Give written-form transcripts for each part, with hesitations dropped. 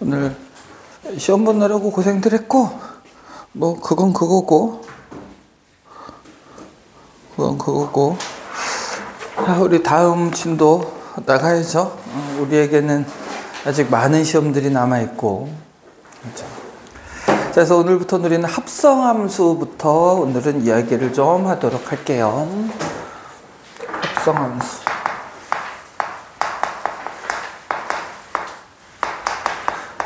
오늘 시험 보느라고 고생들 했고, 뭐 그건 그거고. 자, 우리 다음 진도 나가야죠. 우리에게는 아직 많은 시험들이 남아있고. 그렇죠. 그래서 오늘부터 우리는 합성함수부터 오늘은 이야기를 좀 하도록 할게요. 합성함수.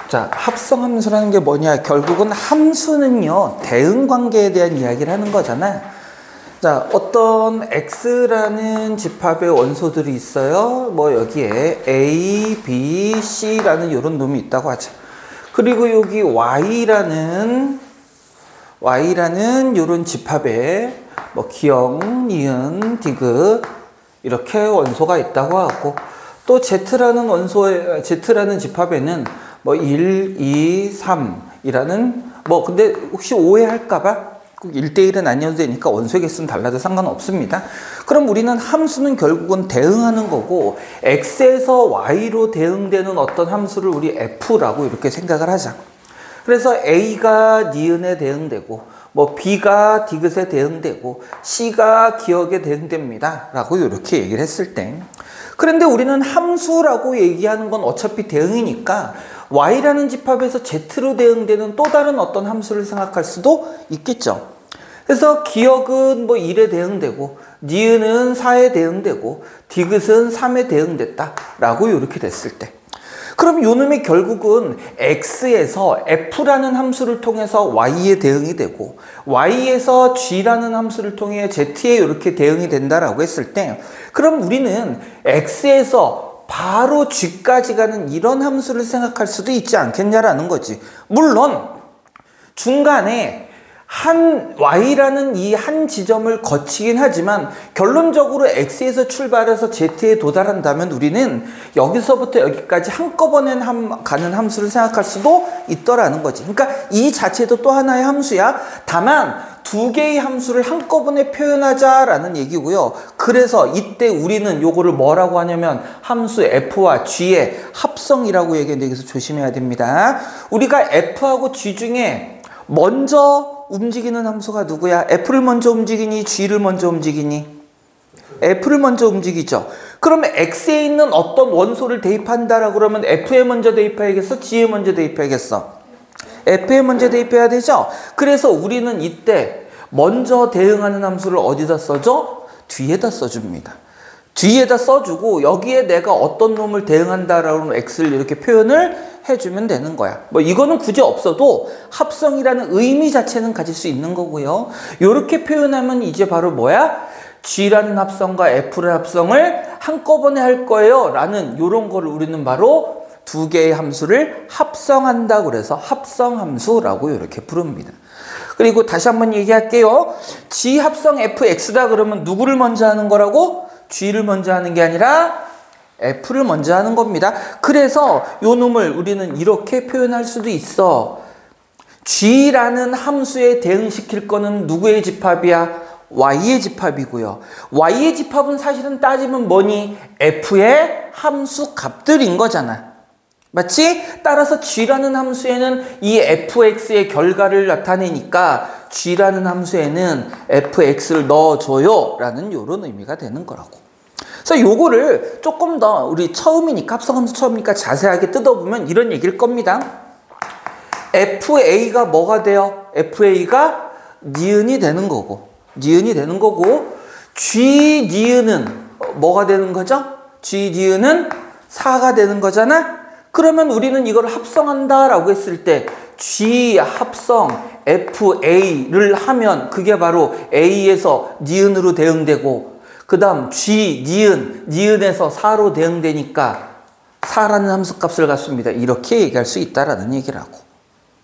자, 합성함수라는 게 뭐냐? 결국은 함수는요, 대응관계에 대한 이야기를 하는 거잖아요. 자, 어떤 X라는 집합의 원소들이 있어요. 뭐 여기에 A, B, C라는 이런 놈이 있다고 하죠. 그리고 여기 Y라는 이런 집합에 뭐 기역, 니은, 디귿 이렇게 원소가 있다고 하고, 또 Z라는 집합에는 뭐 1, 2, 3이라는 뭐 근데 혹시 오해할까봐 꼭 1대1은 아니어도 되니까 원소의 개수는 달라도 상관없습니다. 그럼 우리는 함수는 결국은 대응하는 거고, X에서 Y로 대응되는 어떤 함수를 우리 F라고 이렇게 생각을 하자. 그래서 A가 니은에 대응되고, 뭐 B가 디귿에 대응되고, C가 기역에 대응됩니다 라고 이렇게 얘기를 했을 때, 그런데 우리는 함수라고 얘기하는 건 어차피 대응이니까 Y라는 집합에서 Z로 대응되는 또 다른 어떤 함수를 생각할 수도 있겠죠. 그래서 기역은 뭐 1에 대응되고, 니은은 4에 대응되고, 디귿은 3에 대응됐다 라고 이렇게 됐을 때, 그럼 요 놈이 결국은 X에서 F라는 함수를 통해서 Y에 대응이 되고, Y에서 G라는 함수를 통해 Z에 이렇게 대응이 된다라고 했을 때, 그럼 우리는 X에서 바로 G까지 가는 이런 함수를 생각할 수도 있지 않겠냐라는 거지. 물론 중간에 Y라는 이 한 지점을 거치긴 하지만 결론적으로 X에서 출발해서 Z에 도달한다면 우리는 여기서부터 여기까지 한꺼번에 가는 함수를 생각할 수도 있더라는 거지. 그러니까 이 자체도 또 하나의 함수야. 다만 두 개의 함수를 한꺼번에 표현하자라는 얘기고요. 그래서 이때 우리는 요거를 뭐라고 하냐면 함수 F와 G의 합성이라고 얘기하는데, 여기서 조심해야 됩니다. 우리가 F하고 G 중에 먼저 움직이는 함수가 누구야? F를 먼저 움직이니 G를 먼저 움직이니? F를 먼저 움직이죠. 그러면 X에 있는 어떤 원소를 대입한다라고 그러면 F에 먼저 대입해야겠어? G에 먼저 대입해야겠어? F에 먼저 대입해야 되죠? 그래서 우리는 이때 먼저 대응하는 함수를 어디다 써줘? 뒤에다 써줍니다. 뒤에다 써주고 여기에 내가 어떤 놈을 대응한다라고 하면 X를 이렇게 표현을 해주면 되는 거야. 뭐 이거는 굳이 없어도 합성이라는 의미 자체는 가질 수 있는 거고요. 이렇게 표현하면 이제 바로 뭐야? G라는 합성과 F라는 합성을 한꺼번에 할 거예요 라는 이런 거를 우리는 바로 두 개의 함수를 합성한다고 그래서 합성함수라고 이렇게 부릅니다. 그리고 다시 한번 얘기할게요. G 합성 FX다 그러면 누구를 먼저 하는 거라고? G를 먼저 하는 게 아니라 F를 먼저 하는 겁니다. 그래서 요 놈을 우리는 이렇게 표현할 수도 있어. G라는 함수에 대응시킬 거는 누구의 집합이야? Y의 집합이고요. Y의 집합은 사실은 따지면 뭐니? F의 함수 값들인 거잖아. 맞지? 따라서 G라는 함수에는 이 fx의 결과를 나타내니까 G라는 함수에는 fx를 넣어줘요 라는 요런 의미가 되는 거라고. 그래서 요거를 조금 더 우리 처음이니까, 합성함수 처음이니까 자세하게 뜯어보면 이런 얘기일 겁니다. FA가 뭐가 돼요? FA가 니은이 되는 거고, G 니은은 뭐가 되는 거죠? G 니은은 4가 되는 거잖아? 그러면 우리는 이걸 합성한다라고 했을 때 G 합성 FA를 하면 그게 바로 A에서 니은으로 대응되고, 그 다음 G, 니은에서 4로 대응되니까 4라는 함수값을 갖습니다. 이렇게 얘기할 수 있다라는 얘기라고.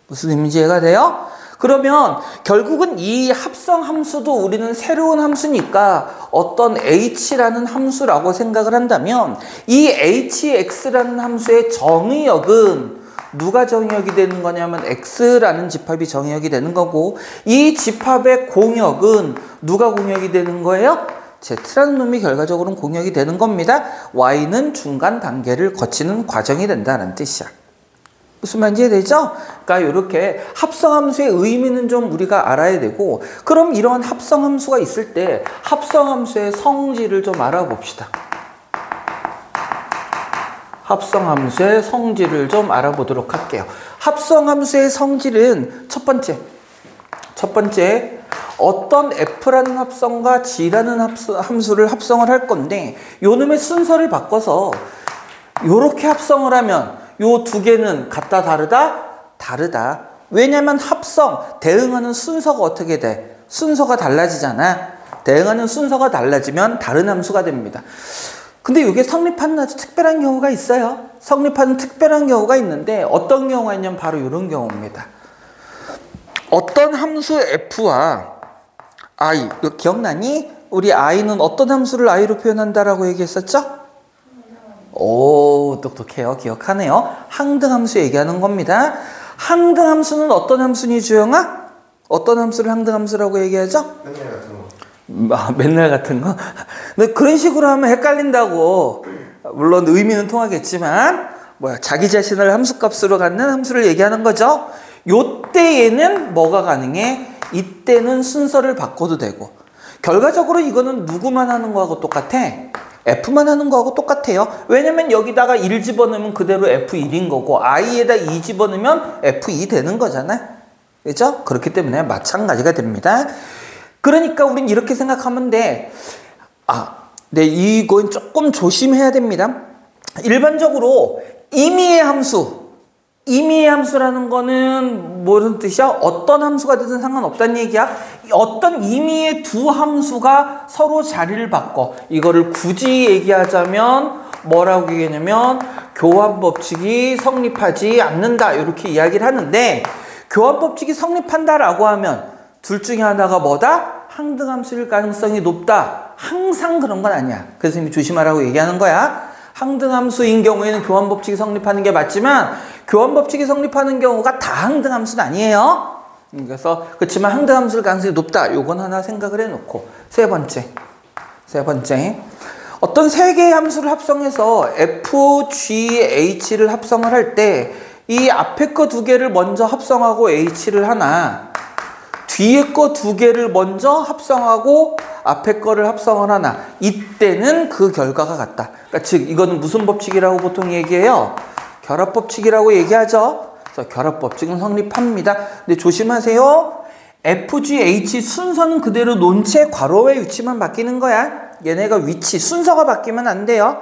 무슨 의미인지 이해가 돼요? 그러면 결국은 이 합성 함수도 우리는 새로운 함수니까 어떤 H라는 함수라고 생각을 한다면, 이 HX라는 함수의 정의역은 누가 정의역이 되는 거냐면 X라는 집합이 정의역이 되는 거고, 이 집합의 공역은 누가 공역이 되는 거예요? Z라는 놈이 결과적으로는 공역이 되는 겁니다. Y는 중간 단계를 거치는 과정이 된다는 뜻이야. 무슨 말인지 이해되죠? 그러니까 이렇게 합성함수의 의미는 좀 우리가 알아야 되고, 그럼 이런 합성함수가 있을 때 합성함수의 성질을 좀 알아봅시다. 합성함수의 성질을 좀 알아보도록 할게요. 합성함수의 성질은 첫 번째 어떤 F라는 합성과 G라는 함수를 합성을 할 건데, 요 놈의 순서를 바꿔서 요렇게 합성을 하면 요 두 개는 같다 다르다? 다르다. 왜냐면 합성, 대응하는 순서가 어떻게 돼? 순서가 달라지잖아. 대응하는 순서가 달라지면 다른 함수가 됩니다. 근데 이게 성립하는 아주 특별한 경우가 있어요. 성립하는 특별한 경우가 있는데, 어떤 경우가 있냐면 바로 이런 경우입니다. 어떤 함수 F와 I, 이거 기억나니? 우리 I는 어떤 함수를 I로 표현한다라고 얘기했었죠? 오, 똑똑해요. 기억하네요. 항등함수 얘기하는 겁니다. 항등함수는 어떤 함수니, 주영아? 어떤 함수를 항등함수라고 얘기하죠? 맨날 같은 거? 근데 그런 식으로 하면 헷갈린다고. 물론 의미는 통하겠지만, 자기 자신을 함수값으로 갖는 함수를 얘기하는 거죠. 요때에는 뭐가 가능해? 이때는 순서를 바꿔도 되고, 결과적으로 이거는 누구만 하는 거하고 똑같아? F만 하는 거하고 똑같아요. 왜냐면 여기다가 1 집어넣으면 그대로 F1인 거고, I에다 2 집어넣으면 F2 되는 거잖아. 그죠? 그렇기 때문에 마찬가지가 됩니다. 그러니까 우린 이렇게 생각하면 돼. 네, 이건 조금 조심해야 됩니다. 일반적으로 임의의 함수라는 거는 무슨 뜻이야? 어떤 함수가 되든 상관없다는 얘기야. 어떤 임의의 두 함수가 서로 자리를 바꿔. 이거를 굳이 얘기하자면 뭐라고 얘기하냐면 교환법칙이 성립하지 않는다, 이렇게 이야기를 하는데, 교환법칙이 성립한다라고 하면 둘 중에 하나가 뭐다? 항등함수일 가능성이 높다. 항상 그런 건 아니야. 그래서 이미 조심하라고 얘기하는 거야. 항등함수인 경우에는 교환법칙이 성립하는 게 맞지만, 교환법칙이 성립하는 경우가 다 항등함수는 아니에요. 그래서 그렇지만 항등함수일 가능성이 높다. 요건 하나 생각을 해놓고, 세 번째 어떤 세 개의 함수를 합성해서 F, G, H를 합성을 할 때 이 앞에 거 두 개를 먼저 합성하고 H를 하나, 뒤에 거 두 개를 먼저 합성하고 앞에 거를 합성을 하나, 이때는 그 결과가 같다. 그러니까 즉 이거는 무슨 법칙이라고 보통 얘기해요? 결합법칙이라고 얘기하죠. 그래서 결합법칙은 성립합니다. 근데 조심하세요. F, G, H 순서는 그대로 놓은 채 괄호의 위치만 바뀌는 거야. 얘네가 위치, 순서가 바뀌면 안 돼요.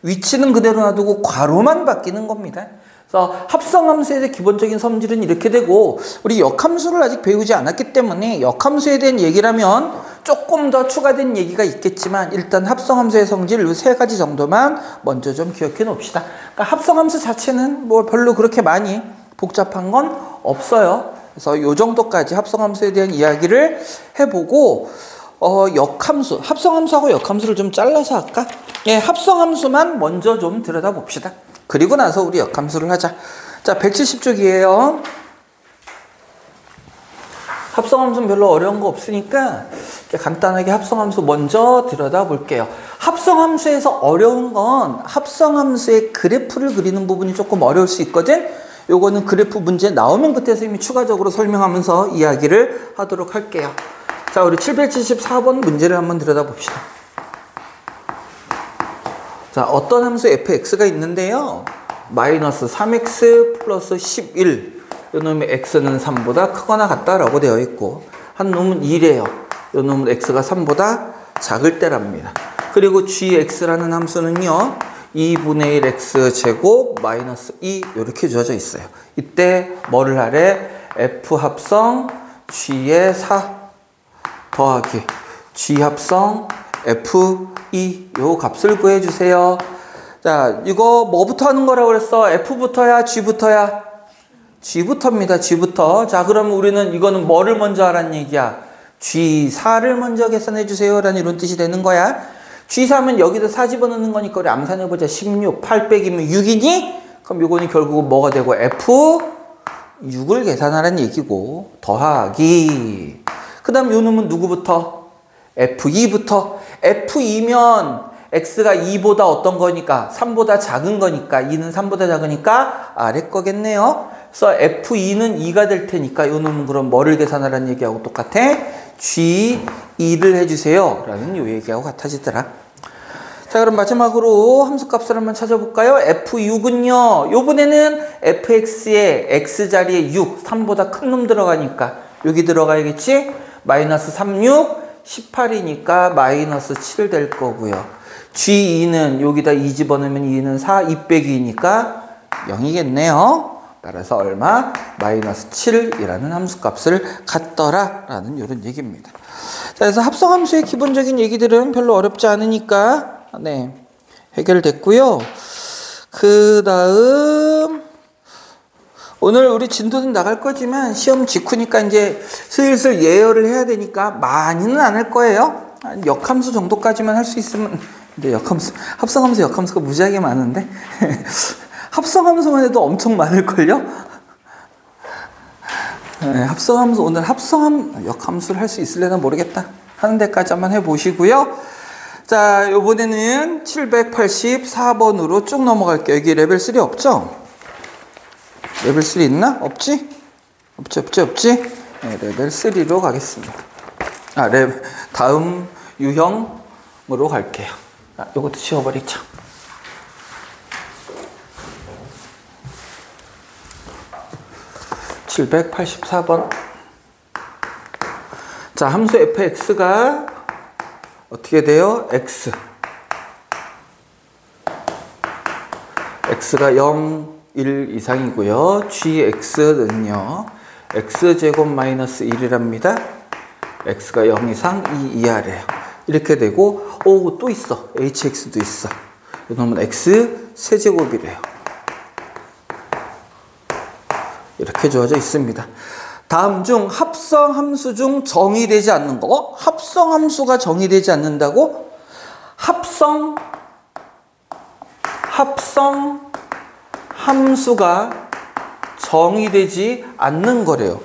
위치는 그대로 놔두고 괄호만 바뀌는 겁니다. 그래서 합성함수에 대해 기본적인 성질은 이렇게 되고, 우리 역함수를 아직 배우지 않았기 때문에 역함수에 대한 얘기라면 조금 더 추가된 얘기가 있겠지만, 일단 합성함수의 성질 이 세 가지 정도만 먼저 좀 기억해 놓읍시다. 그러니까 합성함수 자체는 뭐 별로 그렇게 많이 복잡한 건 없어요. 그래서 요 정도까지 합성함수에 대한 이야기를 해보고, 역함수, 합성함수하고 역함수를 좀 잘라서 할까? 예, 합성함수만 먼저 좀 들여다봅시다. 그리고 나서 우리 역함수를 하자. 자, 170쪽이에요. 합성함수는 별로 어려운 거 없으니까 간단하게 합성함수 먼저 들여다볼게요. 합성함수에서 어려운 건 합성함수의 그래프를 그리는 부분이 조금 어려울 수 있거든. 요거는 그래프 문제 나오면 그때 선생님이 추가적으로 설명하면서 이야기를 하도록 할게요. 자, 우리 774번 문제를 한번 들여다봅시다. 자, 어떤 함수 fx가 있는데요. 마이너스 3x 플러스 11. 요 놈의 x는 3보다 크거나 같다라고 되어 있고, 한 놈은 1이에요. 요 놈은 x가 3보다 작을 때랍니다. 그리고 gx라는 함수는요, 2분의 1 x 제곱 마이너스 2 이렇게 주어져 있어요. 이때 뭐를 하래? f 합성 g의 4 더하기 g 합성 f2 요 값을 구해주세요. 자, 이거 뭐부터 하는 거라고 그랬어? f부터야 g부터야? g부터입니다. g부터. 자, 그러면 우리는 이거는 뭐를 먼저 하라는 얘기야? g4를 먼저 계산해 주세요 라는 이런 뜻이 되는 거야. g4면 여기다 4 집어넣는 거니까 우리 암산해보자. 16, 8 빼기면 6이니? 그럼 요거는 결국은 뭐가 되고 f6을 계산하라는 얘기고, 더하기 그 다음 요 놈은 누구부터? f2부터. f2면 x가 2보다 어떤 거니까 3보다 작은 거니까 2는 3보다 작으니까 아래 거겠네요. 그래서 f2는 2가 될 테니까 요 놈은 그럼 뭐를 계산하라는 얘기하고 똑같아? g2를 해주세요 라는 요 얘기하고 같아지더라. 자, 그럼 마지막으로 함수값을 한번 찾아볼까요? f6은요 요번에는 fx에 x자리에 6, 3보다 큰 놈 들어가니까 여기 들어가야겠지? 마이너스 36, 18이니까 마이너스 7 될 거고요. g2는 여기다 2 집어넣으면 2는 4, 2 빼기 2니까 0이겠네요. 따라서 얼마? 마이너스 7이라는 함수값을 갖더라 라는 이런 얘기입니다. 자, 그래서 합성함수의 기본적인 얘기들은 별로 어렵지 않으니까 네, 해결됐고요. 그 다음 오늘 우리 진도는 나갈 거지만 시험 직후니까 이제 슬슬 예열을 해야 되니까 많이는 안 할 거예요. 역함수 정도까지만 할 수 있으면. 근데 역함수, 합성함수 역함수가 무지하게 많은데 합성함수만 해도 엄청 많을걸요? 네, 합성함수 오늘 역함수를 할 수 있을래나 모르겠다 하는 데까지 한번 해보시고요. 자, 요번에는 784번으로 쭉 넘어갈게요. 여기 레벨 3 없죠? 레벨 3 있나? 없지? 없지? 네, 레벨 3로 가겠습니다. 다음 유형으로 갈게요. 요것도 지워버리자. (784번) 자, 함수 fx가 어떻게 돼요? x가 0, 1 이상이고요. gx는요 x제곱 마이너스 1이랍니다. x가 0 이상 2 이하래요. 이렇게 되고 또 있어. hx도 있어. 이놈은 x 세제곱이래요. 이렇게 주어져 있습니다. 다음 중 합성함수 중 정의되지 않는 거. 합성함수가 정의되지 않는다고? 합성함수가 정의되지 않는 거래요.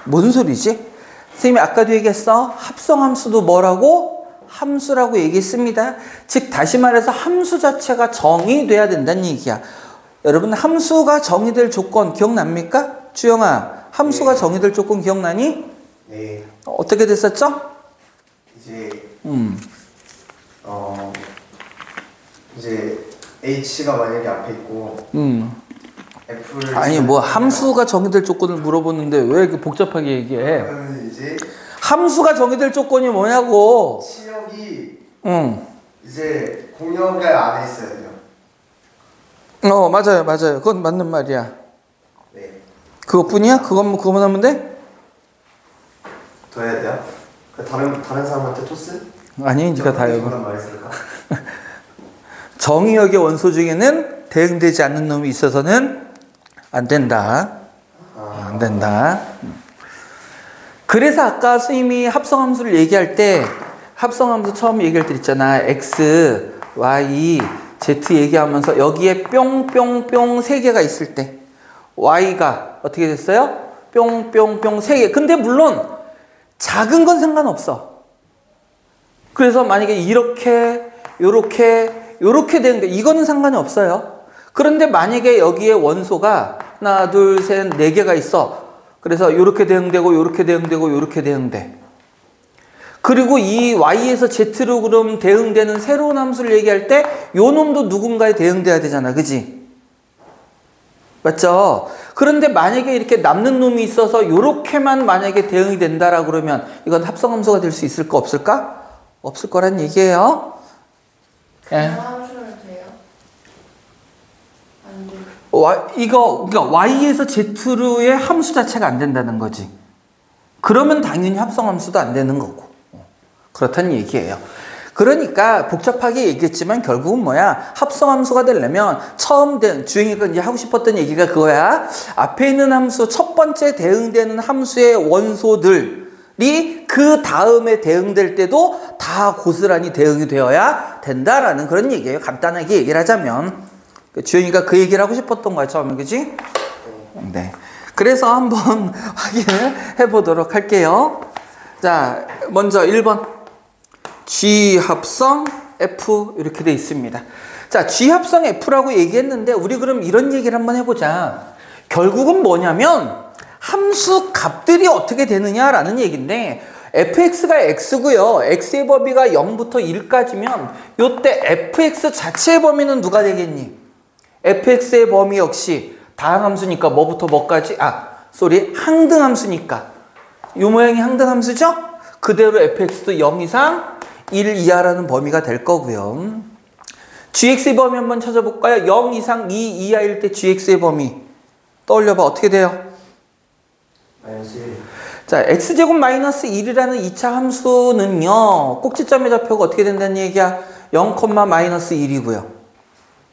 뭔 소리지? 선생님이 아까도 얘기했어. 합성함수도 뭐라고? 함수라고 얘기했습니다. 즉 다시 말해서 함수 자체가 정의돼야 된다는 얘기야. 여러분 함수가 정의될 조건 기억납니까? 주영아, 함수가 네. 정의될 조건 기억나니? 네. 어떻게 됐었죠? 이제 이제 h가 만약에 앞에 있고 f를 아니 뭐 함수가 정의될 조건을 물어보는데 왜 이렇게 복잡하게 얘기해? 그러면 이제 함수가 정의될 조건이 뭐냐고? 치역이 이제 공역의 안에 있어야 돼요. 맞아요. 그건 맞는 말이야. 네. 그것뿐이야? 그것만 하면 돼? 더 해야 돼요? 다른 사람한테 토스? 아니, 네가 다 해봐. 말했을까? 정의역의 원소 중에는 대응되지 않는 놈이 있어서는 안 된다. 안 된다. 그래서 아까 선생님이 합성함수를 얘기할 때 합성함수 처음 얘기할 때 있잖아. x, y, z 얘기하면서 여기에 뿅뿅뿅 3개가 있을 때 y가 어떻게 됐어요? 뿅뿅뿅 3개. 근데 물론 작은 건 상관없어. 그래서 만약에 이렇게 요렇게 되는데 이거는 상관이 없어요. 그런데 만약에 여기에 원소가 하나, 둘, 셋, 4개가 있어. 그래서 요렇게 대응되고 요렇게 대응되고 요렇게 대응돼. 그리고 이 y에서 z로 그럼 대응되는 새로운 함수를 얘기할 때 요 놈도 누군가에 대응돼야 되잖아. 그지? 맞죠? 그런데 만약에 이렇게 남는 놈이 있어서 요렇게만 만약에 대응이 된다라 그러면 이건 합성함수가 될 수 있을까 없을까? 없을 거란 얘기예요. 예. 그러니까 y에서 z로의 함수 자체가 안 된다는 거지. 그러면 당연히 합성함수도 안 되는 거고. 그렇다는 얘기예요. 그러니까 복잡하게 얘기했지만 결국은 뭐야? 합성함수가 되려면 처음 주영이가 이제 하고 싶었던 얘기가 그거야. 앞에 있는 함수, 첫 번째 대응되는 함수의 원소들이 그 다음에 대응될 때도 다 고스란히 대응이 되어야 된다라는 그런 얘기예요. 간단하게 얘기를 하자면. 주영이가 그 얘기를 하고 싶었던 거야, 처음에. 그지? 네. 그래서 한번 확인을 해보도록 할게요. 자, 먼저 1번. G 합성 F 이렇게 돼 있습니다. 자, G합성 F라고 얘기했는데 우리 그럼 이런 얘기를 한번 해보자. 결국은 뭐냐면 함수 값들이 어떻게 되느냐라는 얘기인데 fx가 x고요. x의 범위가 0부터 1까지면 요때 fx 자체의 범위는 누가 되겠니? fx의 범위 역시 다항함수니까 뭐부터 뭐까지? 항등함수니까 요 모양이 항등함수죠? 그대로 fx도 0 이상 1 이하라는 범위가 될 거고요. gx의 범위 한번 찾아볼까요? 0 이상 2 이하일 때 gx의 범위 떠올려봐. 어떻게 돼요? 마이너스 1. 자, x제곱 마이너스 1이라는 2차 함수는요, 꼭지점의 좌표가 어떻게 된다는 얘기야? 0, 마이너스 1이고요.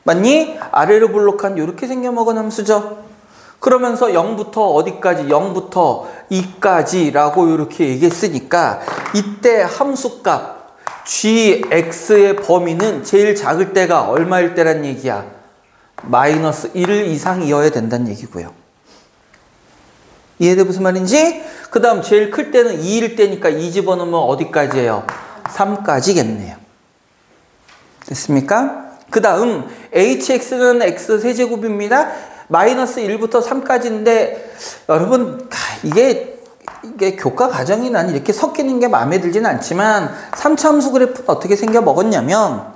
맞니? 아래로 블록한 이렇게 생겨먹은 함수죠. 그러면서 0부터 어디까지? 0부터 2까지라고 이렇게 얘기했으니까 이때 함수값 gx의 범위는 제일 작을 때가 얼마일 때란 얘기야? 마이너스 1 이상이어야 된다는 얘기고요. 이해돼 무슨 말인지? 그 다음 제일 클 때는 2일 때니까 2 집어넣으면 어디까지예요? 3까지겠네요. 됐습니까? 그 다음 hx는 x 세제곱입니다. 마이너스 1부터 3까지인데 여러분 이게 교과 과정이 난 이렇게 섞이는 게 마음에 들진 않지만 3차 함수 그래프는 어떻게 생겨 먹었냐면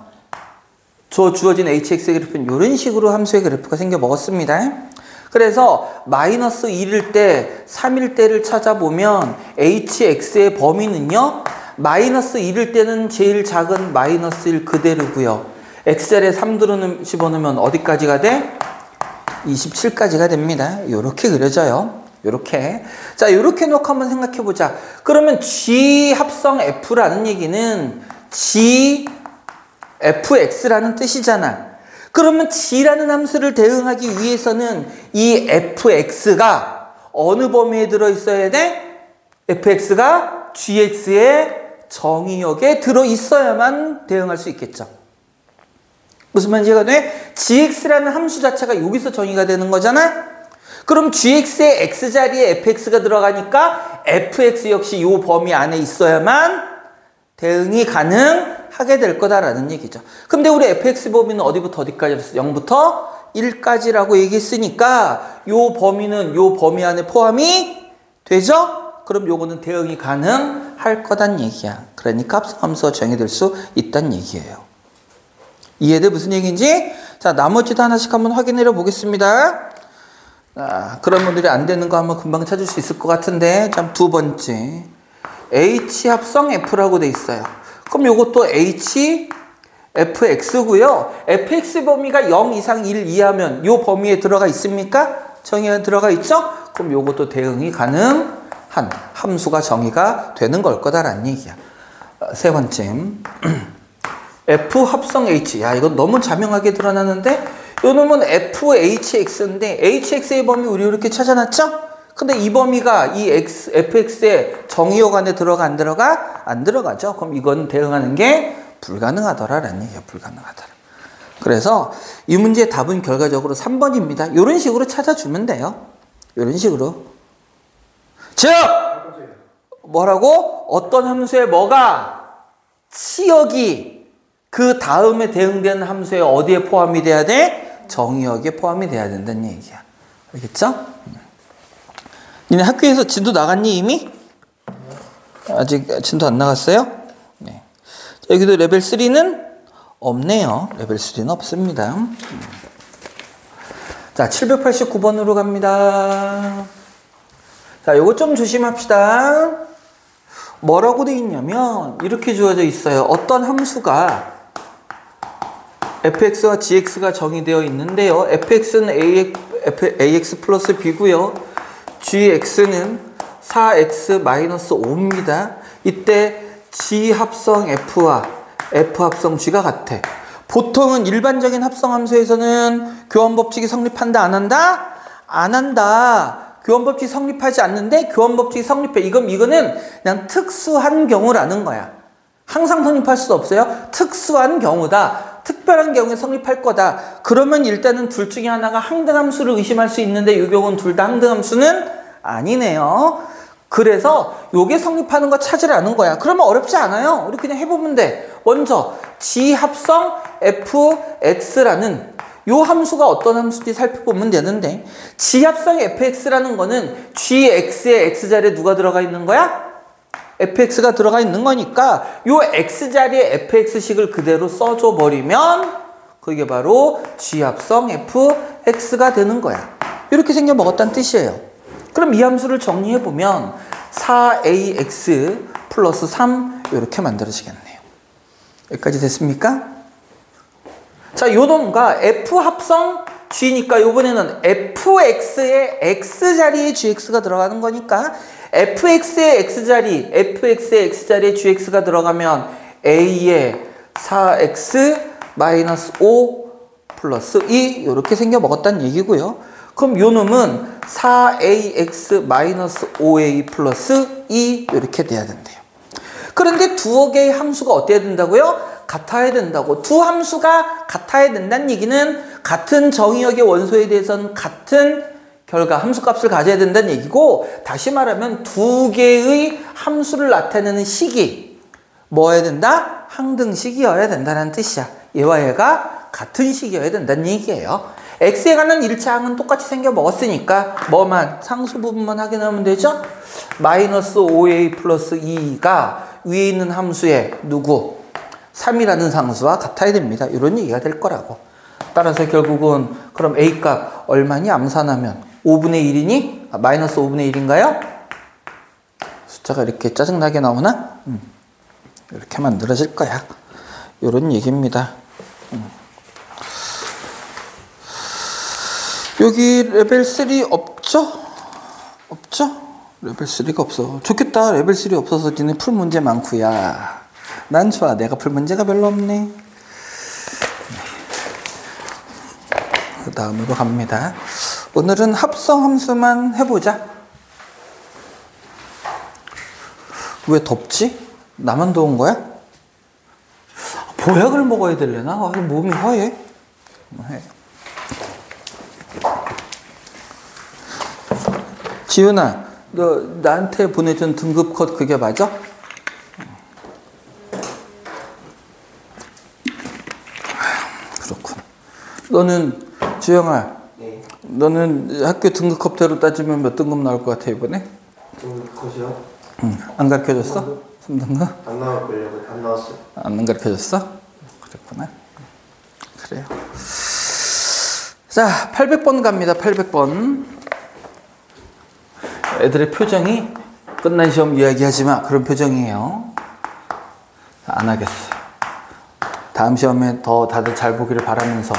주어진 hx 그래프는 이런 식으로 함수의 그래프가 생겨 먹었습니다. 그래서 마이너스 1일 때 3일 때를 찾아보면 hx의 범위는요 마이너스 1일 때는 제일 작은 마이너스 1 그대로고요. x자리에 3 집어넣으면 어디까지가 돼? 27까지가 됩니다. 요렇게 그려져요. 요렇게. 자, 요렇게 놓고 한번 생각해 보자. 그러면 G 합성 F라는 얘기는 G fx라는 뜻이잖아. 그러면 G라는 함수를 대응하기 위해서는 이 fx가 어느 범위에 들어있어야 돼? fx가 gx의 정의역에 들어있어야만 대응할 수 있겠죠. 무슨 말인지 이해가 돼? gx라는 함수 자체가 여기서 정의가 되는 거잖아? 그럼 gx의 x자리에 fx가 들어가니까 fx 역시 이 범위 안에 있어야만 대응이 가능하게 될 거다라는 얘기죠. 근데 우리 fx 범위는 어디부터 어디까지? 0부터 1까지라고 얘기했으니까 이 범위는 이 범위 안에 포함이 되죠? 그럼 요거는 대응이 가능할 거란 얘기야. 그러니까 합성함수가 정의될 수 있다는 얘기예요. 이해돼? 무슨 얘기인지? 자, 나머지도 하나씩 한번 확인해 보겠습니다. 그런 분들이 안 되는 거 한번 금방 찾을 수 있을 것 같은데, 참, 두 번째. H 합성 F라고 돼 있어요. 그럼 요것도 H, fx고요. fx 범위가 0 이상 1 이하면 요 범위에 들어가 있습니까? 정의가 들어가 있죠? 그럼 요것도 대응이 가능한 함수가 정의가 되는 걸 거다라는 얘기야. 세 번째. F 합성 H. 야, 이건 너무 자명하게 드러나는데 요 놈은 FHX인데 HX의 범위 우리 이렇게 찾아놨죠? 근데 이 범위가 이 fx의 정의역 안에 들어가 안 들어가? 안 들어가죠. 그럼 이건 대응하는 게 불가능하더라라는 얘기야. 불가능하더라. 그래서 이 문제의 답은 결과적으로 3번입니다. 이런 식으로 찾아주면 돼요. 이런 식으로. 즉! 뭐라고? 어떤 함수에 뭐가? 치역이 그 다음에 대응되는 함수에 어디에 포함이 돼야 돼? 정의역에 포함이 돼야 된다는 얘기야. 알겠죠? 니네 학교에서 진도 나갔니 이미? 아직 진도 안 나갔어요? 네. 여기도 레벨 3는 없네요. 레벨 3는 없습니다. 자, 789번으로 갑니다. 자, 요거 좀 조심합시다. 뭐라고 돼 있냐면 이렇게 주어져 있어요. 어떤 함수가 fx와 gx가 정의되어 있는데요. fx는 ax 플러스 b고요. gx는 4x-5입니다. 이때 g 합성 f와 f 합성 g가 같아. 보통은 일반적인 합성함수에서는 교환법칙이 성립한다 안 한다? 안 한다. 교환법칙이 성립하지 않는데 교환법칙이 성립해. 이거는 그냥 특수한 경우라는 거야. 항상 성립할 수 없어요. 특수한 경우다. 특별한 경우에 성립할 거다. 그러면 일단은 둘 중에 하나가 항등함수를 의심할 수 있는데 이 경우는 둘 다 항등함수는 아니네요. 그래서 요게 성립하는 거 찾으라는 거야. 그러면 어렵지 않아요. 우리 그냥 해보면 돼. 먼저 G합성 fx라는 요 함수가 어떤 함수인지 살펴보면 되는데, G합성 fx라는 거는 gx의 x자리에 누가 들어가 있는 거야? fx가 들어가 있는 거니까 요 x자리에 fx식을 그대로 써줘 버리면 그게 바로 G합성 fx가 되는 거야. 이렇게 생겨 먹었다는 뜻이에요. 그럼 이 함수를 정리해 보면 4ax 플러스 3 이렇게 만들어지겠네요. 여기까지 됐습니까? 자, 요 놈과 f합성 g니까 요번에는 fx의 x자리에 gx가 들어가는 거니까 fx의 x자리에 gx가 들어가면 a에 4x 마이너스 5 플러스 2 이렇게 생겨 먹었다는 얘기고요. 그럼 요 놈은 4ax 마이너스 5a 플러스 2 이렇게 돼야 된대요. 그런데 두어 개의 함수가 어때야 된다고요? 같아야 된다고. 두 함수가 같아야 된다는 얘기는 같은 정의역의 원소에 대해서는 같은 결과 함수값을 가져야 된다는 얘기고, 다시 말하면 두 개의 함수를 나타내는 식이 뭐여야 된다? 항등식이어야 된다는 뜻이야. 얘와 얘가 같은 식이어야 된다는 얘기예요. x에 관한 1차 항은 똑같이 생겨 먹었으니까 뭐만 상수 부분만 확인하면 되죠? 마이너스 5a 플러스 2가 위에 있는 함수의 누구? 3이라는 상수와 같아야 됩니다. 이런 얘기가 될 거라고. 따라서 결국은 그럼 a 값 얼마니 암산하면 5분의 1이니? 마이너스 5분의 1인가요? 숫자가 이렇게 짜증나게 나오나? 이렇게 만들어질 거야. 이런 얘기입니다. 여기 레벨 3 없죠? 없죠? 레벨 3가 없어. 좋겠다. 레벨 3 없어서 니네 풀 문제 많구야. 난 좋아. 내가 풀 문제가 별로 없네. 그 다음으로 갑니다. 오늘은 합성 함수만 해보자. 왜 덥지? 나만 더운 거야? 보약을 먹어야 되려나? 몸이 허해. 지훈아, 너 나한테 보내준 등급 컷 그게 맞아? 그렇군. 너는 주영아, 네. 너는 학교 등급 컷대로 따지면 몇 등급 나올 것 같아 이번에? 등급 컷이요? 응. 안 가르쳐줬어? 3등급? 안 나올걸요? 안 나왔어요. 안 가르쳐줬어? 그랬구나. 그래요. 자, 800번 갑니다. 800번. 애들의 표정이 끝난 시험 이야기하지 마. 그런 표정이에요. 안 하겠어요. 다음 시험에 더 다들 잘 보기를 바라면서.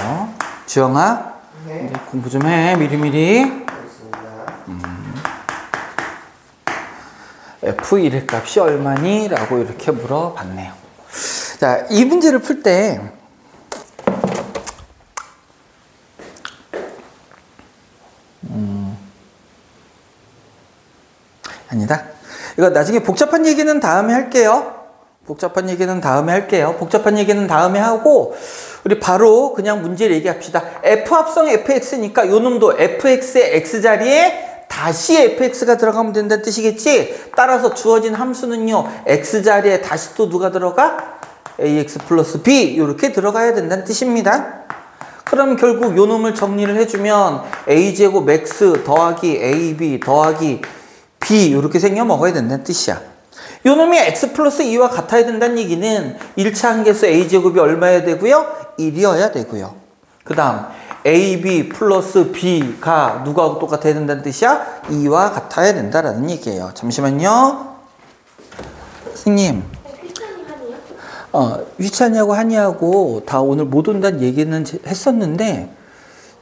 주영아, 네. 공부 좀 해. 미리미리. 알겠습니다. F1의 값이 얼마니? 라고 이렇게 물어봤네요. 자, 이 문제를 풀 때 아니다. 이거 나중에 복잡한 얘기는 다음에 할게요. 복잡한 얘기는 다음에 할게요. 복잡한 얘기는 다음에 하고 우리 바로 그냥 문제를 얘기합시다. F합성 fx니까 요 놈도 fx의 x자리에 다시 fx가 들어가면 된다는 뜻이겠지? 따라서 주어진 함수는요, x자리에 다시 또 누가 들어가? ax 플러스 b 이렇게 들어가야 된다는 뜻입니다. 그럼 결국 요 놈을 정리를 해주면 a제곱 x 더하기 ab 더하기 b 이렇게 생겨 먹어야 된다는 뜻이야. 요 놈이 x 플러스 2와 같아야 된다는 얘기는 1차 항계수 a제곱이 얼마여야 되고요? 1이어야 되고요. 그 다음 ab 플러스 b가 누구하고 똑같아야 된다는 뜻이야? 2와 같아야 된다라는 얘기예요. 잠시만요. 선생님. 휘찬이하고 한이하고 다 오늘 못 온다는 얘기는 했었는데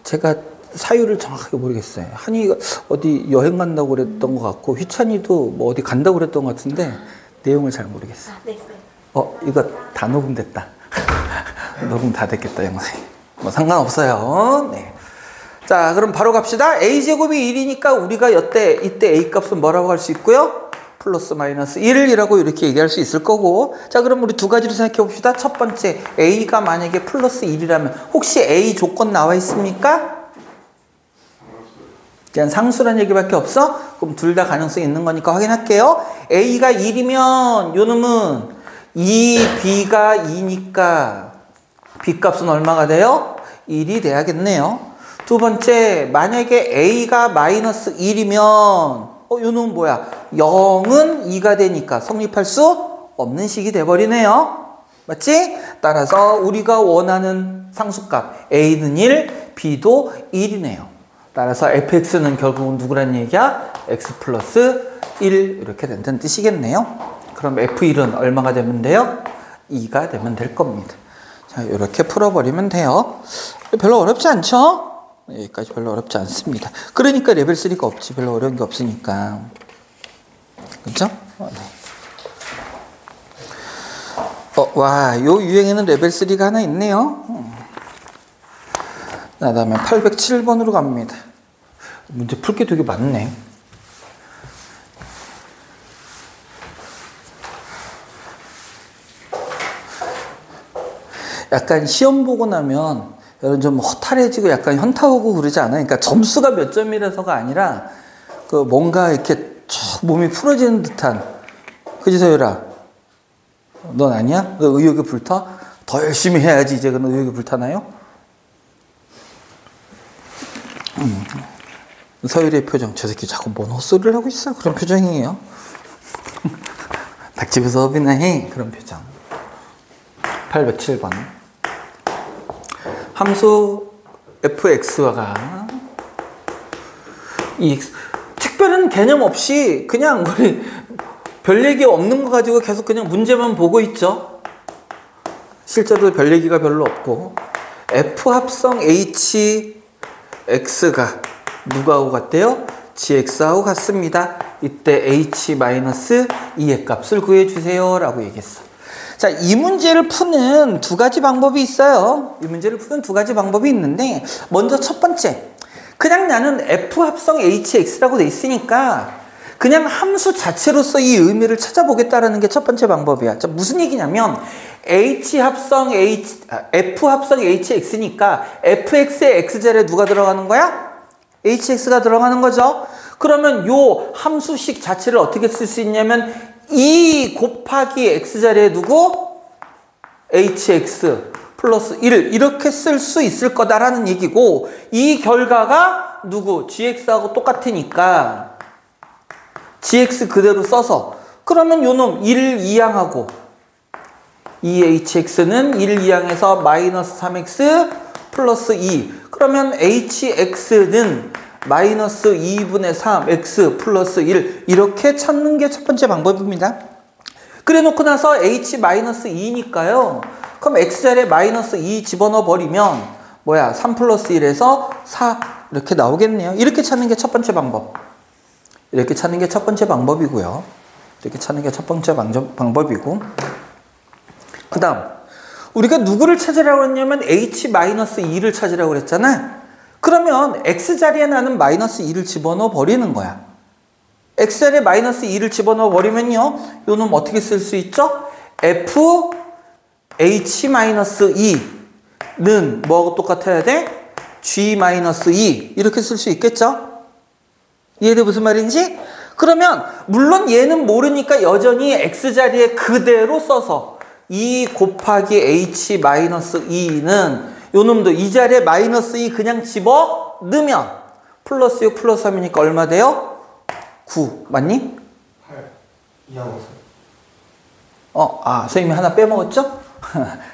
제가 사유를 정확하게 모르겠어요. 한이가 어디 여행 간다고 그랬던 것 같고 휘찬이도 뭐 어디 간다고 그랬던 것 같은데 내용을 잘 모르겠어요. 네. 이거 다 녹음됐다. 녹음 다 됐겠다 영상이. 뭐 상관없어요. 네. 자, 그럼 바로 갑시다. a제곱이 1이니까 우리가 이때 a 값은 뭐라고 할 수 있고요? 플러스 마이너스 1이라고 이렇게 얘기할 수 있을 거고. 자, 그럼 우리 두 가지로 생각해 봅시다. 첫 번째, a가 만약에 플러스 1이라면 혹시 a 조건 나와 있습니까? 그냥 상수란 얘기밖에 없어? 그럼 둘 다 가능성이 있는 거니까 확인할게요. a가 1이면 요 놈은 2b가 2니까 b 값은 얼마가 돼요? 1이 돼야겠네요. 두 번째, 만약에 a가 마이너스 1이면 요놈은 뭐야? 0은 2가 되니까 성립할 수 없는 식이 돼버리네요. 맞지? 따라서 우리가 원하는 상수값 a는 1, b도 1이네요. 따라서 fx는 결국은 누구란 얘기야? x 플러스 1 이렇게 된다는 뜻이겠네요. 그럼 f1은 얼마가 되면 돼요? 2가 되면 될 겁니다. 자, 이렇게 풀어버리면 돼요. 별로 어렵지 않죠? 여기까지 별로 어렵지 않습니다. 그러니까 레벨 3가 없지. 별로 어려운 게 없으니까. 그렇죠? 네. 와, 요 유행에는 레벨 3가 하나 있네요. 그 다음에 807번으로 갑니다. 문제 풀 게 되게 많네. 약간 시험 보고 나면 여러분 좀 허탈해지고 약간 현타 오고 그러지 않아요? 그러니까 점수가 몇 점이라서가 아니라 그 뭔가 이렇게 쭉 몸이 풀어지는 듯한. 그지 서율아? 넌 아니야? 너 의욕이 불타? 더 열심히 해야지 이제 그런 의욕이 불타나요? 서율의 표정, 저 새끼 자꾸 뭔 헛소리를 하고 있어? 그런 표정이에요. 닭집에서 업이나 해? 그런 표정. 807번. 함수 fx가 EX. 특별한 개념 없이 그냥 우리 별 얘기 없는 거 가지고 계속 그냥 문제만 보고 있죠. 실제로 별 얘기가 별로 없고. f 합성 hx가 누구하고 같대요? gx하고 같습니다. 이때 h-2의 값을 구해주세요 라고 얘기했어. 자, 이 문제를 푸는 두 가지 방법이 있어요. 이 문제를 푸는 두 가지 방법이 있는데, 먼저 첫 번째, 그냥 나는 f 합성 hx라고 돼 있으니까 그냥 함수 자체로서 이 의미를 찾아보겠다라는 게 첫 번째 방법이야. 자, 무슨 얘기냐면 f 합성 hx니까 fx의 x자리에 누가 들어가는 거야? hx가 들어가는 거죠. 그러면 요 함수식 자체를 어떻게 쓸 수 있냐면 2 곱하기 x자리에 누구? hx 플러스 1 이렇게 쓸 수 있을 거다라는 얘기고, 이 결과가 누구? gx하고 똑같으니까 gx 그대로 써서, 그러면 요놈 1 이항하고 이 hx는 1 이항해서 마이너스 3x 플러스 2, 그러면 hx는 마이너스 2분의 3 x 플러스 1 이렇게 찾는 게 첫 번째 방법입니다. 그래 놓고 나서 h-2니까요 그럼 x자리에 마이너스 2 집어넣어 버리면 뭐야? 3 플러스 1에서 4 이렇게 나오겠네요. 이렇게 찾는 게 첫 번째 방법. 이렇게 찾는 게 첫 번째 방법이고요. 이렇게 찾는 게 첫 번째 방법이고, 그 다음 우리가 누구를 찾으라고 했냐면 h-2를 찾으라고 그랬잖아. 그러면 x자리에 나는 마이너스 2를 집어넣어 버리는 거야. x자리에 마이너스 2를 집어넣어 버리면요, 요놈 어떻게 쓸 수 있죠? f h-2는 뭐하고 똑같아야 돼? g-2 이렇게 쓸 수 있겠죠? 이해돼 무슨 말인지? 그러면 물론 얘는 모르니까 여전히 x자리에 그대로 써서 2 곱하기 h-2는 요놈도 이 자리에 마이너스 2 그냥 집어 넣으면 플러스 6 플러스 3이니까 얼마 돼요? 9 맞니? 8 이항해서. 선생님이 하나 빼먹었죠?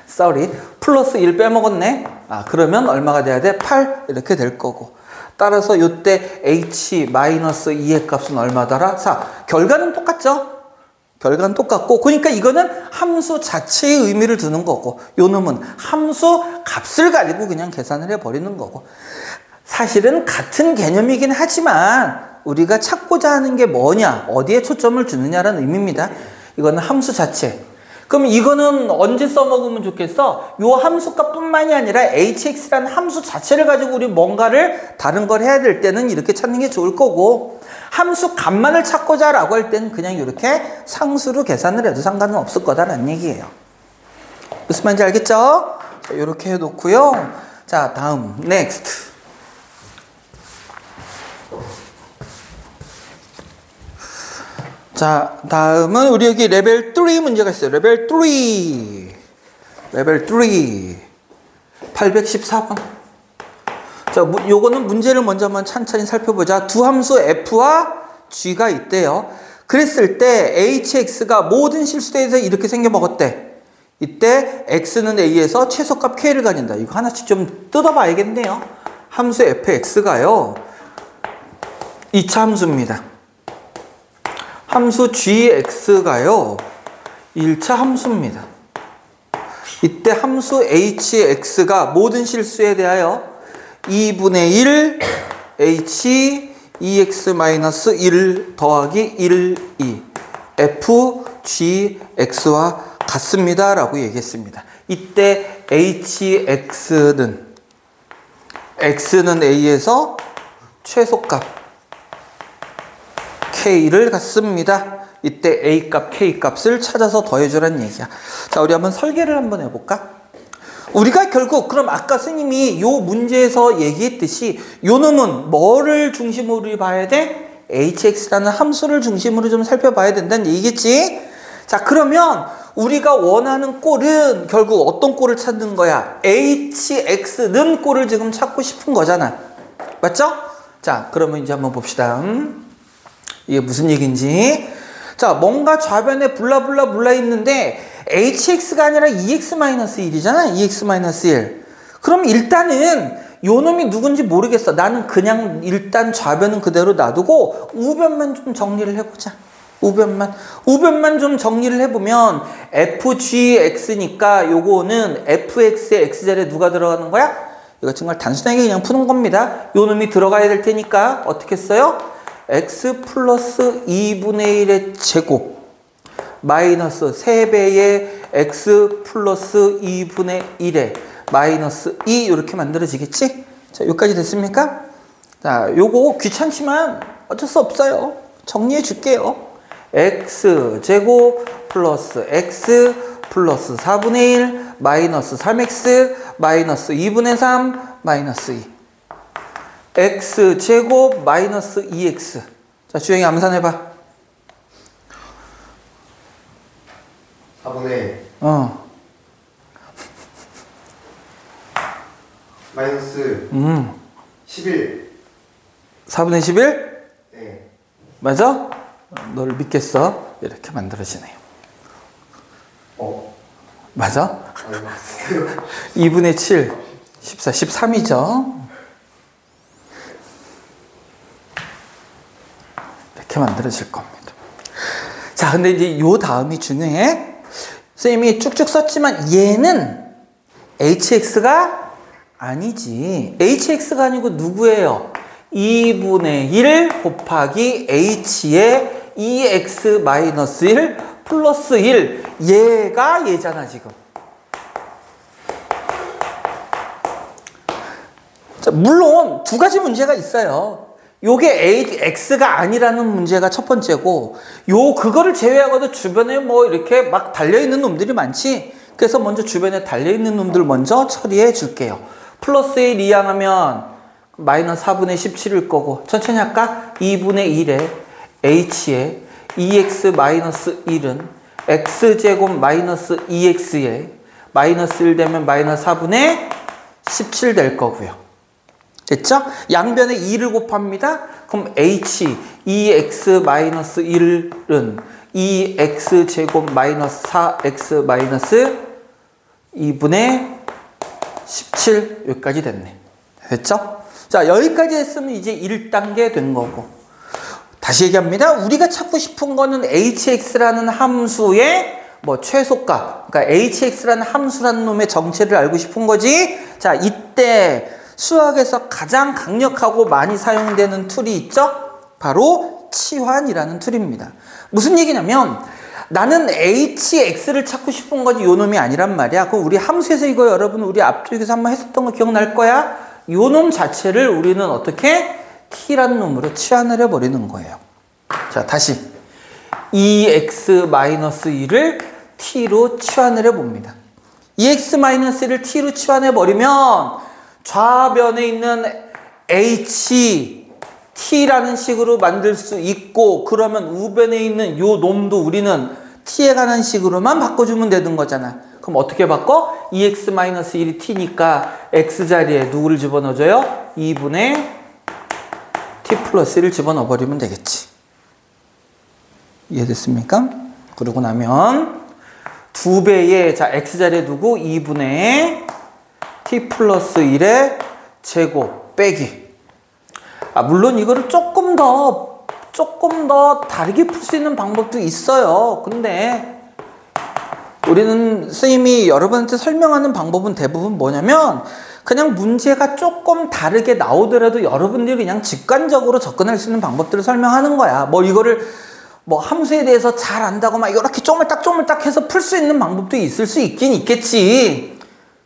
sorry. 플러스 1 빼먹었네. 그러면 얼마가 돼야 돼? 8 이렇게 될 거고. 따라서 요때 h-2의 값은 얼마더라? 4. 결과는 똑같죠? 결과는 똑같고, 그러니까 이거는 함수 자체의 의미를 두는 거고, 요 놈은 함수 값을 가지고 그냥 계산을 해버리는 거고. 사실은 같은 개념이긴 하지만 우리가 찾고자 하는 게 뭐냐, 어디에 초점을 두느냐라는 의미입니다. 이거는 함수 자체. 그럼 이거는 언제 써먹으면 좋겠어? 요 함수값 뿐만이 아니라 hx라는 함수 자체를 가지고 우리 뭔가를 다른 걸 해야 될 때는 이렇게 찾는 게 좋을 거고, 함수 값만을 찾고자 라고 할 때는 그냥 이렇게 상수로 계산을 해도 상관은 없을 거다라는 얘기예요. 무슨 말인지 알겠죠? 자, 이렇게 해놓고요. 자, 다음 next. 자, 자, 다음은 우리 여기 레벨 3 문제가 있어요. 레벨 3. 레벨 3. 814번. 자, 요거는 문제를 먼저 한번 찬찬히 살펴보자. 두 함수 f와 g가 있대요. 그랬을 때 hx가 모든 실수대에서 이렇게 생겨먹었대. 이때 x는 a에서 최소값 k를 가진다. 이거 하나씩 좀 뜯어봐야겠네요. 함수 fx가요. 2차 함수입니다. 함수 gx가요. 1차 함수입니다. 이때 함수 hx가 모든 실수에 대하여 2분의 1 h 2x-1 더하기 1, 2 f g x와 같습니다 라고 얘기했습니다. 이때 hx는 x는 a에서 최소값 k를 갖습니다. 이때 a값, k값을 찾아서 더해주라는 얘기야. 자, 우리 한번 설계를 한번 해볼까? 우리가 결국 그럼 아까 스님이 요 문제에서 얘기했듯이 요 놈은 뭐를 중심으로 봐야 돼? hx라는 함수를 중심으로 좀 살펴봐야 된다는 얘기겠지? 자, 그러면 우리가 원하는 꼴은 결국 어떤 꼴을 찾는 거야? hx는 꼴을 지금 찾고 싶은 거잖아. 맞죠? 자, 그러면 이제 한번 봅시다. 이게 무슨 얘기인지. 자, 뭔가 좌변에 블라블라 있는데 hx가 아니라 2x-1이잖아. 2x-1. 그럼 일단은 요 놈이 누군지 모르겠어. 나는 그냥 일단 좌변은 그대로 놔두고 우변만 좀 정리를 해보자. 우변만 좀 정리를 해보면 fgx니까 요거는 fx의 x자리에 누가 들어가는 거야? 이거 정말 단순하게 그냥 푸는 겁니다. 요 놈이 들어가야 될 테니까 어떻게 써요? x 플러스 2분의 1의 제곱 마이너스 3배의 x 플러스 2분의 1의 마이너스 2 이렇게 만들어지겠지? 자, 여기까지 됐습니까? 자, 요거 귀찮지만 어쩔 수 없어요. 정리해 줄게요. x 제곱 플러스 x 플러스 4분의 1 마이너스 3x 마이너스 2분의 3 마이너스 2 x 제곱 마이너스 2x. 자, 주영이 암산해봐. 4분의 마이너스 11. 4분의 11? 네. 맞아? 너를 믿겠어? 이렇게 만들어지네요. 맞아? 아니, 맞아요. 2분의 7, 14, 13이죠? 이렇게 만들어질 겁니다. 자, 근데 이제 요 다음이 중요해. 선생님이 쭉쭉 썼지만 얘는 hx가 아니지. hx가 아니고 누구예요? 2분의 1 곱하기 h의 2x-1 플러스 1. 얘가 얘잖아, 지금. 자, 물론 두 가지 문제가 있어요. 요게 x가 아니라는 문제가 첫 번째고, 그거를 제외하고도 주변에 뭐 이렇게 막 달려있는 놈들이 많지. 그래서 먼저 주변에 달려있는 놈들 먼저 처리해 줄게요. 플러스 1 이항하면 마이너스 4분의 17일 거고, 천천히 할까? 2분의 1에 h에 2x-1은 x제곱 마이너스 2x에 마이너스 1 되면 마이너스 4분의 17 될 거고요. 됐죠? 양변에 2를 곱합니다. 그럼 h 2x-1은 2x제곱 마이너스 4x 마이너스 2분의 17 여기까지 됐네. 됐죠? 자, 여기까지 했으면 이제 1단계 된 거고. 다시 얘기합니다. 우리가 찾고 싶은 거는 hx라는 함수의 뭐 최소값, 그러니까 hx라는 함수라는 놈의 정체를 알고 싶은 거지. 자, 이때 수학에서 가장 강력하고 많이 사용되는 툴이 있죠? 바로 치환이라는 툴입니다. 무슨 얘기냐면 나는 hx를 찾고 싶은 거지 요 놈이 아니란 말이야. 그럼 우리 함수에서 이거 여러분 우리 앞쪽에서 한번 했었던 거 기억날 거야? 요 놈 자체를 우리는 어떻게? t라는 놈으로 치환을 해버리는 거예요. 자, 다시 2x-1을 t로 치환을 해봅니다. 2x-1을 t로 치환해버리면 좌변에 있는 h t라는 식으로 만들 수 있고, 그러면 우변에 있는 요 놈도 우리는 t에 관한 식으로만 바꿔주면 되는 거잖아. 그럼 어떻게 바꿔? 2x-1이 t니까 x 자리에 누구를 집어넣어줘요? 2분의 t 플러스 1을 집어넣어버리면 되겠지. 이해됐습니까? 그러고 나면 2배의, 자, x 자리에 두고 2분의 t 플러스 1의 제곱 빼기. 물론 이거를 조금 더 다르게 풀 수 있는 방법도 있어요. 근데 우리는 선생님이 여러분한테 설명하는 방법은 대부분 뭐냐면, 그냥 문제가 조금 다르게 나오더라도 여러분들이 그냥 직관적으로 접근할 수 있는 방법들을 설명하는 거야. 뭐 이거를 뭐 함수에 대해서 잘 안다고 막 이렇게 쪼물딱 해서 풀 수 있는 방법도 있을 수 있긴 있겠지.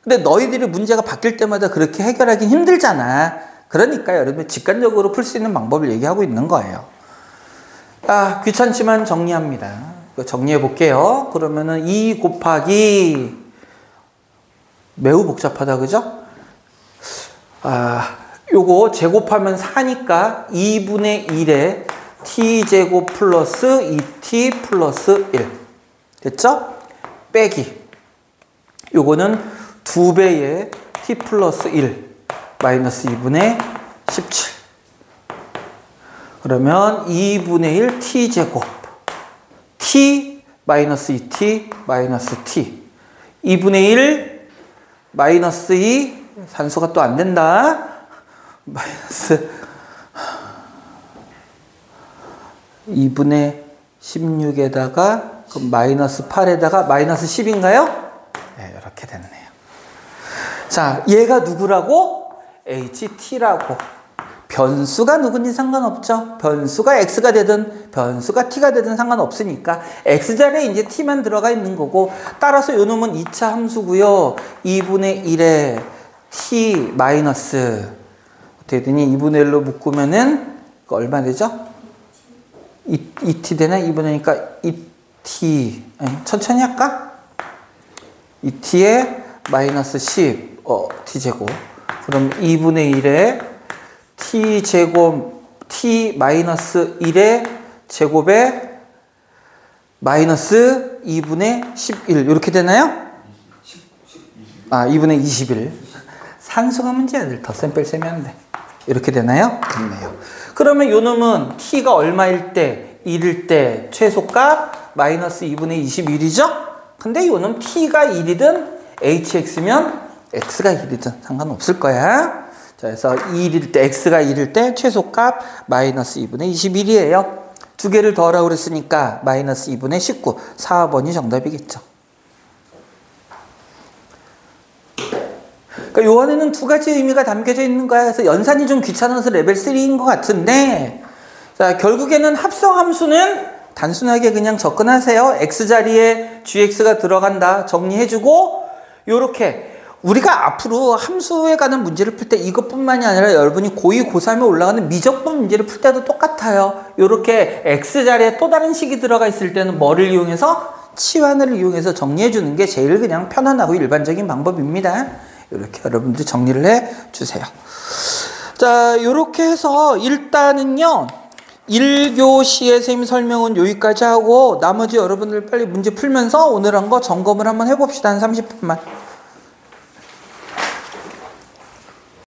근데 너희들이 문제가 바뀔 때마다 그렇게 해결하긴 힘들잖아. 그러니까 여러분 직관적으로 풀 수 있는 방법을 얘기하고 있는 거예요. 귀찮지만 정리합니다. 정리해 볼게요. 그러면은 2 곱하기, 매우 복잡하다, 그죠? 요거 제곱하면 4니까 2분의 1에 t제곱 플러스 2t 플러스 1. 됐죠? 빼기. 요거는 2배의 t 플러스 1 마이너스 2분의 17. 그러면 2분의 1 t제곱 t 마이너스 2t 마이너스 t 2분의 1 마이너스 2 산수가 또 안 된다. 마이너스 2분의 16에다가 그럼 마이너스 8에다가 마이너스 10인가요? 네, 이렇게 됐네요. 자, 얘가 누구라고? ht라고. 변수가 누군지 상관없죠. 변수가 x가 되든 변수가 t가 되든 상관없으니까 x자리에 이제 t만 들어가 있는 거고, 따라서 요 놈은 2차 함수고요. 2분의 1에 t 마이너스 어떻게 되니? 2분의 1로 묶으면은 얼마 되죠? 2t 되나? 2분의 1이니까 2t. 아니, 천천히 할까? 2t에 마이너스 10 t제곱. 그럼 2분의 1에 t제곱 t 마이너스 1의 제곱에 마이너스 2분의 11 이렇게 되나요? 2분의 21. 산수가 문제야. 덧셈 뺄셈이 안 돼. 이렇게 되나요? 됐네요. 그러면 요 놈은 t가 얼마일 때? 1일 때 최소값 마이너스 2분의 21이죠? 근데 요 놈 t가 1이든 hx면 x가 1이든 상관없을 거야. 자, 그래서 1일 때, x가 1일 때 최소값 마이너스 2분의 21이에요. 두 개를 더하라고 그랬으니까 마이너스 2분의 19. 4번이 정답이겠죠. 그러니까 요 안에는 두 가지 의미가 담겨져 있는 거야. 그래서 연산이 좀 귀찮아서 레벨 3인 것 같은데, 자, 결국에는 합성함수는 단순하게 그냥 접근하세요. x자리에 gx가 들어간다. 정리해주고, 요렇게 우리가 앞으로 함수에 관한 문제를 풀 때 이것뿐만이 아니라 여러분이 고2, 고3에 올라가는 미적분 문제를 풀 때도 똑같아요. 요렇게 x자리에 또 다른 식이 들어가 있을 때는 뭐를 이용해서? 치환을 이용해서 정리해 주는 게 제일 그냥 편안하고 일반적인 방법입니다. 이렇게 여러분들이 정리를 해 주세요. 자, 요렇게 해서 일단은요, 1교시의 선생님 설명은 여기까지 하고, 나머지 여러분들 빨리 문제 풀면서 오늘 한 거 점검을 한번 해봅시다. 한 30분만.